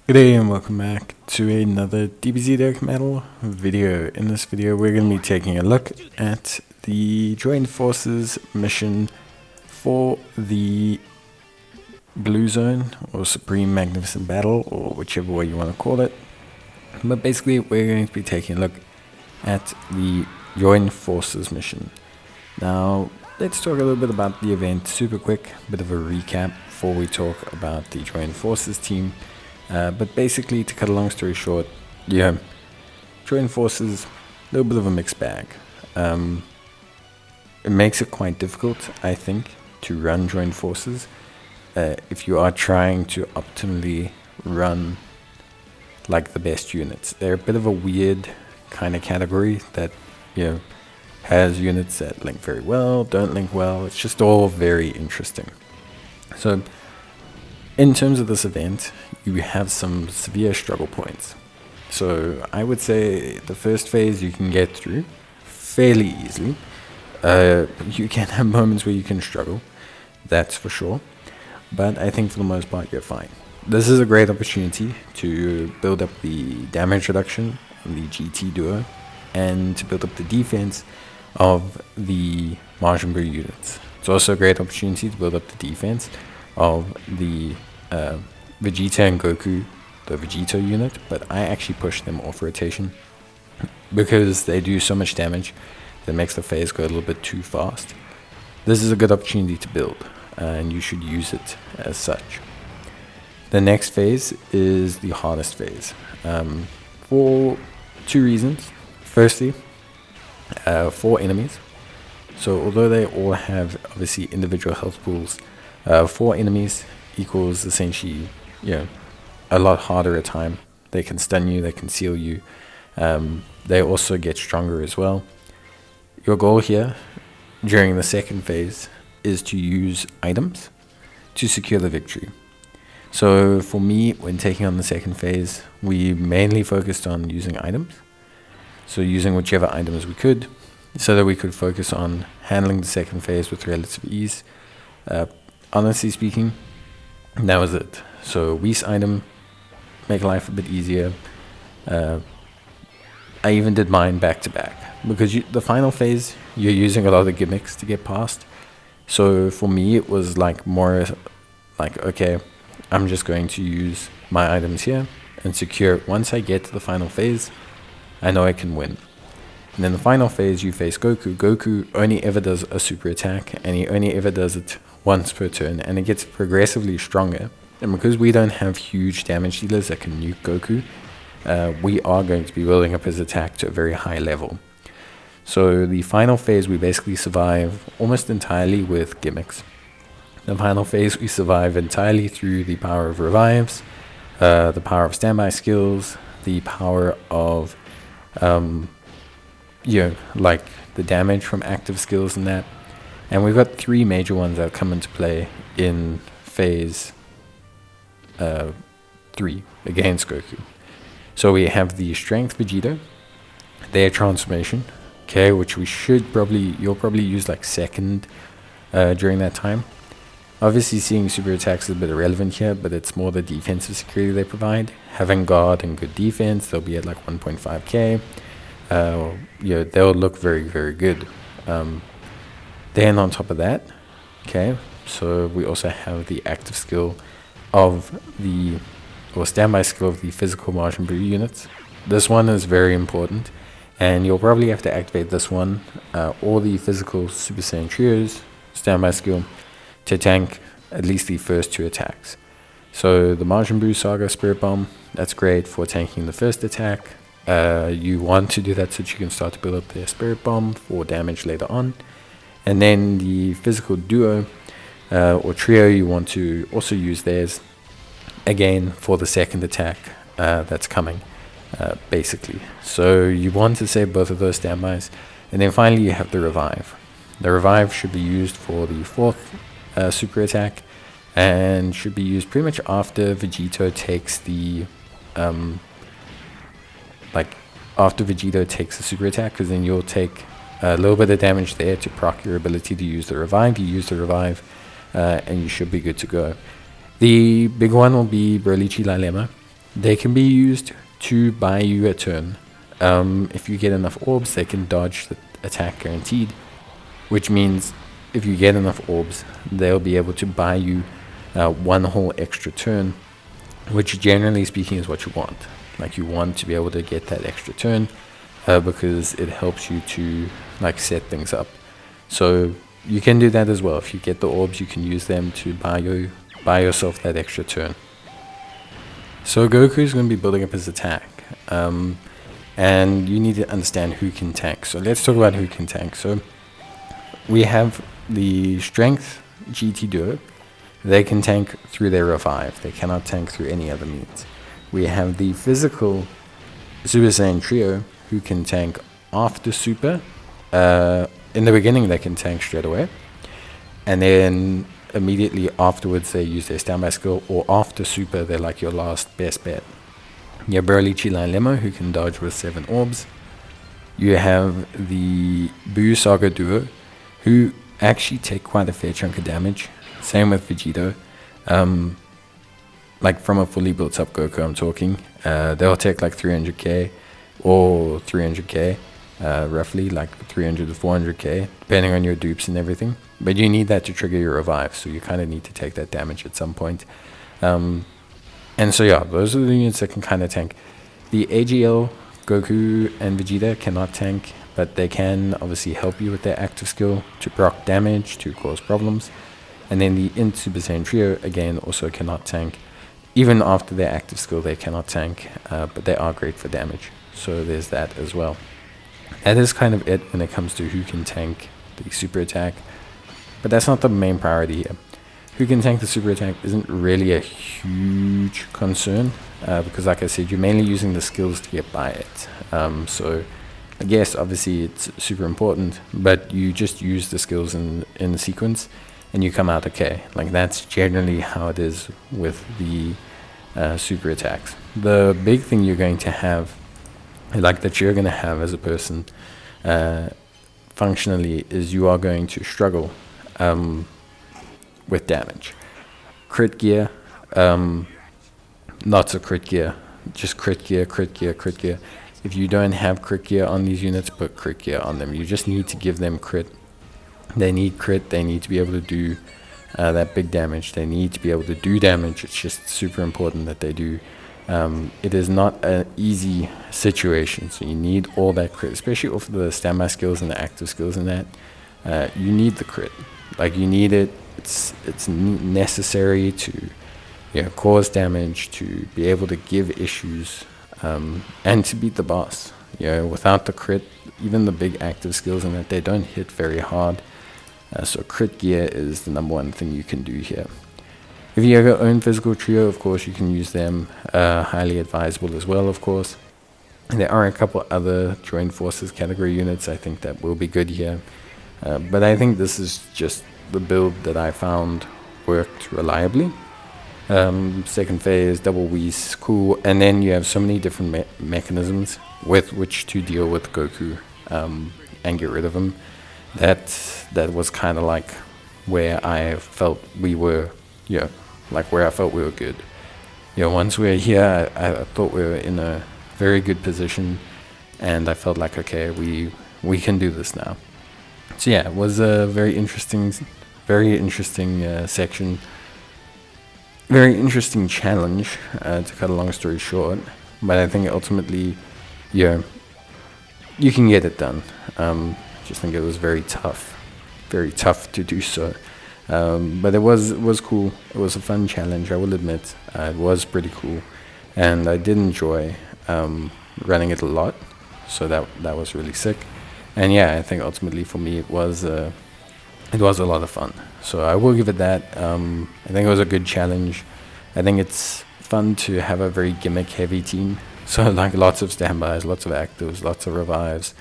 Good day and welcome back to another DBZ Dokkan Metal video. In this video we're going to be taking a look at the Joint Forces mission for the Blue Zone or Supreme Magnificent Battle, or whichever way you want to call it. But basically we're going to be taking a look at the Joint Forces mission. Now let's talk a little bit about the event super quick, bit of a recap before we talk about the Joint Forces team. But basically, to cut a long story short, yeah, Joint Forces, a little bit of a mixed bag. It makes it quite difficult, I think, to run Joint Forces if you are trying to optimally run like the best units. They're a bit of a weird kind of category that, has units that link very well, don't link well. It's just all very interesting. So in terms of this event, you have some severe struggle points. So I would say the first phase you can get through fairly easily. You can have moments where you can struggle, that's for sure. But I think for the most part you're fine. This is a great opportunity to build up the damage reduction on the GT duo and to build up the defense of the Majin Buu units. It's also a great opportunity to build up the defense of the Vegeta and Goku, the Vegito unit, but I actually push them off rotation because they do so much damage that makes the phase go a little bit too fast. This is a good opportunity to build, and you should use it as such. The next phase is the hardest phase for two reasons. Firstly, 4 enemies. So although they all have obviously individual health pools, 4 enemies equals essentially, a lot harder a time. They can stun you, they can seal you. They also get stronger as well. Your goal here during the second phase is to use items to secure the victory. So for me, when taking on the second phase, we mainly focused on using items. So using whichever items we could, so that we could focus on handling the second phase with relative ease. Honestly speaking, that was it. So Whis item, make life a bit easier. I even did mine back to back because the final phase you're using a lot of gimmicks to get past. So for me it was like more like, okay, I'm just going to use my items here and secure it. Once I get to the final phase, I know I can win. And then the final phase you face Goku. Goku only ever does a super attack, and he only ever does it once per turn, and it gets progressively stronger. And because we don't have huge damage dealers that can nuke Goku, we are going to be building up his attack to a very high level. So the final phase we basically survive almost entirely with gimmicks. The final phase we survive entirely through the power of revives, the power of standby skills, the power of like the damage from active skills and that. And we've got 3 major ones that come into play in phase 3 against Goku. So we have the Strength Vegeta, their transformation, okay, which you'll probably use like second during that time. Obviously seeing super attacks is a bit irrelevant here, but it's more the defensive security they provide. Having guard and good defense, they'll be at like 1.5k. They'll look very, very good. Then on top of that, okay, so we also have the active skill of standby skill of the physical Majin Buu units. This one is very important, and you'll probably have to activate this one or the physical Super Saiyan Trios standby skill to tank at least the first 2 attacks. So the Majin Buu Saga Spirit Bomb, that's great for tanking the first attack. You want to do that so that you can start to build up their Spirit Bomb for damage later on. And then the physical duo or trio, you want to also use theirs again for the second attack that's coming, basically. So you want to save both of those standbys. And then finally you have the revive. The revive should be used for the 4th super attack and should be used pretty much after Vegito takes the after Vegito takes the super attack, because then you'll take a little bit of damage there to proc your ability to use the revive. You use the revive and you should be good to go. The big one will be Broly Chi Lemma. They can be used to buy you a turn. If you get enough orbs, they can dodge the attack guaranteed, which means if you get enough orbs, they'll be able to buy you one whole extra turn, which generally speaking is what you want. Like, you want to be able to get that extra turn because it helps you to like set things up. So you can do that as well. If you get the orbs, you can use them to buy yourself that extra turn. So Goku is going to be building up his attack, and you need to understand who can tank. So let's talk about who can tank. So we have the Strength GT Duo. They can tank through their revive. They cannot tank through any other means. We have the Physical Super Saiyan Trio, who can tank after Super. In the beginning, they can tank straight away, and then immediately afterwards they use their standby skill, or after Super they're like your last best bet. You have Broly, Chila, and Lemo, who can dodge with 7 orbs. You have the Buu Saga Duo, who actually take quite a fair chunk of damage. Same with Vegito. Like from a fully built up Goku I'm talking, they'll take like 300k or 300k, roughly like 300 to 400k, depending on your dupes and everything. But you need that to trigger your revive, so you kind of need to take that damage at some point. And so yeah, those are the units that can kind of tank. The AGL, Goku and Vegeta cannot tank, but they can obviously help you with their active skill to proc damage, to cause problems. And then the Int Super Saiyan Trio, again, also cannot tank. Even after their active skill, they cannot tank, but they are great for damage. So there's that as well. That is kind of it when it comes to who can tank the super attack. But that's not the main priority here. Who can tank the super attack isn't really a huge concern, because like I said, you're mainly using the skills to get by it. So I guess obviously it's super important, but you just use the skills in the sequence and you come out okay. Like, that's generally how it is with the super attacks. The big thing you're going to have, like that you're going to have as a person functionally, is you are going to struggle with damage. Crit gear, lots of crit gear, just crit gear, crit gear, crit gear. If you don't have crit gear on these units, put crit gear on them. You just need to give them crit. They need crit, they need to be able to do that big damage, they need to be able to do damage. It's just super important that they do. It is not an easy situation, so you need all that crit, especially off the standby skills and the active skills and that. You need the crit. Like, you need it. It's necessary to cause damage, to be able to give issues, and to beat the boss. Without the crit, even the big active skills and that, they don't hit very hard. So crit gear is the number one thing you can do here. If you have your own physical trio, of course, you can use them. Highly advisable as well, of course. And there are a couple other joined forces category units I think that will be good here. But I think this is just the build that I found worked reliably. Second phase, double Whis, cool. And then you have so many different mechanisms with which to deal with Goku and get rid of him. That was kind of like where I felt we were, where I felt we were good. Once we were here, I thought we were in a very good position, and I felt like, okay, we can do this now. So yeah, it was a very interesting section, very interesting challenge, to cut a long story short. But I think ultimately, you can get it done. Just think it was very tough to do so. But it was cool. It was a fun challenge, I will admit. It was pretty cool, and I did enjoy running it a lot. So that was really sick. And yeah, I think ultimately for me it was a lot of fun. So I will give it that. I think it was a good challenge. I think it's fun to have a very gimmick heavy team. So like lots of standbys, lots of actives, lots of revives,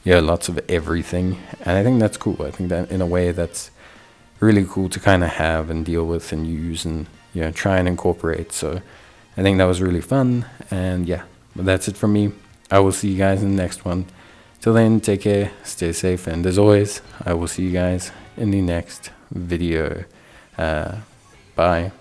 lots of everything. And I think that's cool. I think that in a way that's really cool to kind of have and deal with and use and try and incorporate. So I think that was really fun. And yeah, but that's it from me. I will see you guys in the next one. Till then, take care, stay safe, and as always, I will see you guys in the next video. Bye.